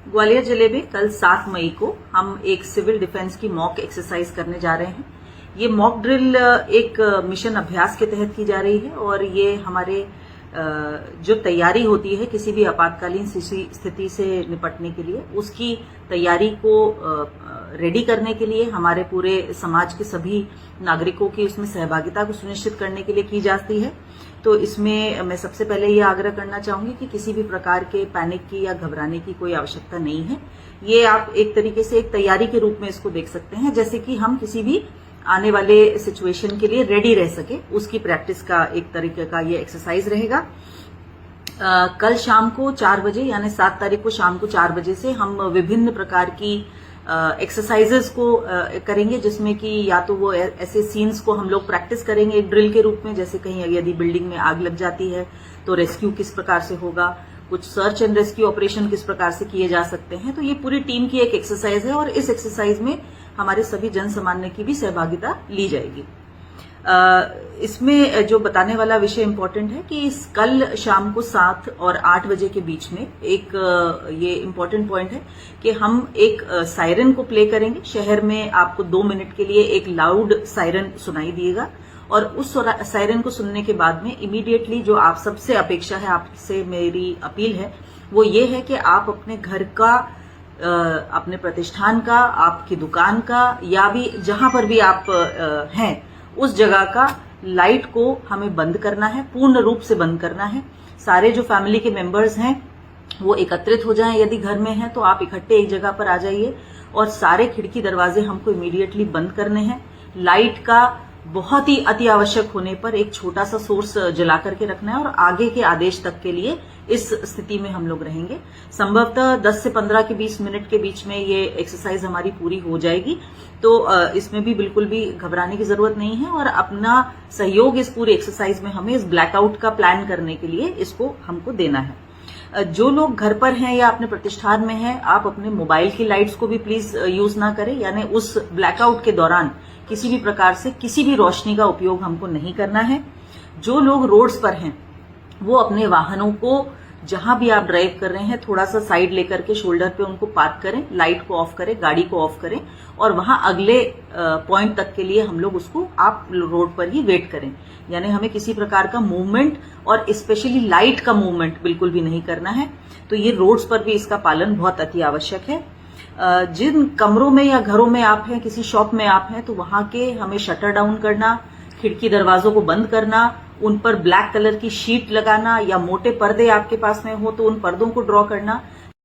ग्वालियर जिले में कल 7 मई को हम एक सिविल डिफेंस की मॉक एक्सरसाइज करने जा रहे हैं। ये मॉक ड्रिल एक मिशन अभ्यास के तहत की जा रही है और ये हमारे जो तैयारी होती है किसी भी आपातकालीन स्थिति से निपटने के लिए, उसकी तैयारी को रेडी करने के लिए हमारे पूरे समाज के सभी नागरिकों की उसमें सहभागिता को सुनिश्चित करने के लिए की जाती है। तो इसमें मैं सबसे पहले ये आग्रह करना चाहूंगी कि किसी भी प्रकार के पैनिक की या घबराने की कोई आवश्यकता नहीं है। ये आप एक तरीके से एक तैयारी के रूप में इसको देख सकते हैं, जैसे कि हम किसी भी आने वाले सिचुएशन के लिए रेडी रह सके, उसकी प्रैक्टिस का एक तरीके का ये एक्सरसाइज रहेगा। कल शाम को 4 बजे यानी 7 तारीख को शाम को 4 बजे से हम विभिन्न प्रकार की एक्सरसाइजेस को करेंगे, जिसमें कि या तो वो ऐसे सीन्स को हम लोग प्रैक्टिस करेंगे एक ड्रिल के रूप में, जैसे कहीं यदि बिल्डिंग में आग लग जाती है तो रेस्क्यू किस प्रकार से होगा, कुछ सर्च एंड रेस्क्यू ऑपरेशन किस प्रकार से किए जा सकते हैं। तो ये पूरी टीम की एक एक्सरसाइज है और इस एक्सरसाइज में हमारे सभी जन सामान्य की भी सहभागिता ली जाएगी। इसमें जो बताने वाला विषय इम्पोर्टेंट है कि कल शाम को 7 और 8 बजे के बीच में एक ये इम्पोर्टेंट पॉइंट है कि हम एक सायरन को प्ले करेंगे। शहर में आपको 2 मिनट के लिए एक लाउड सायरन सुनाई दिएगा और उस सायरन को सुनने के बाद में इमीडिएटली जो आप सबसे अपेक्षा है, आपसे मेरी अपील है, वो ये है कि आप अपने घर का, अपने प्रतिष्ठान का, आपकी दुकान का या भी जहां पर भी आप हैं उस जगह का लाइट को हमें बंद करना है, पूर्ण रूप से बंद करना है। सारे जो फैमिली के मेंबर्स हैं वो एकत्रित हो जाएं, यदि घर में हैं तो आप इकट्ठे एक जगह पर आ जाइए और सारे खिड़की दरवाजे हमको इमीडिएटली बंद करने हैं। लाइट का बहुत ही अति आवश्यक होने पर एक छोटा सा सोर्स जला करके रखना है और आगे के आदेश तक के लिए इस स्थिति में हम लोग रहेंगे। संभवतः 10 से 15 के 20 मिनट के बीच में ये एक्सरसाइज हमारी पूरी हो जाएगी। तो इसमें भी बिल्कुल भी घबराने की जरूरत नहीं है और अपना सहयोग इस पूरी एक्सरसाइज में हमें इस ब्लैकआउट का प्लान करने के लिए इसको हमको देना है। जो लोग घर पर हैं या अपने प्रतिष्ठान में हैं, आप अपने मोबाइल की लाइट्स को भी प्लीज यूज ना करें, यानी उस ब्लैकआउट के दौरान किसी भी प्रकार से किसी भी रोशनी का उपयोग हमको नहीं करना है। जो लोग रोड्स पर हैं वो अपने वाहनों को जहां भी आप ड्राइव कर रहे हैं थोड़ा सा साइड लेकर के शोल्डर पे उनको पार्क करें, लाइट को ऑफ करें, गाड़ी को ऑफ करें और वहां अगले पॉइंट तक के लिए हम लोग उसको आप रोड पर ही वेट करें। यानी हमें किसी प्रकार का मूवमेंट और स्पेशली लाइट का मूवमेंट बिल्कुल भी नहीं करना है। तो ये रोड्स पर भी इसका पालन बहुत अति आवश्यक है। जिन कमरों में या घरों में आप हैं, किसी शॉप में आप हैं, तो वहां के हमें शटर डाउन करना, खिड़की दरवाजों को बंद करना, उन पर ब्लैक कलर की शीट लगाना या मोटे पर्दे आपके पास में हो तो उन पर्दों को ड्रॉ करना,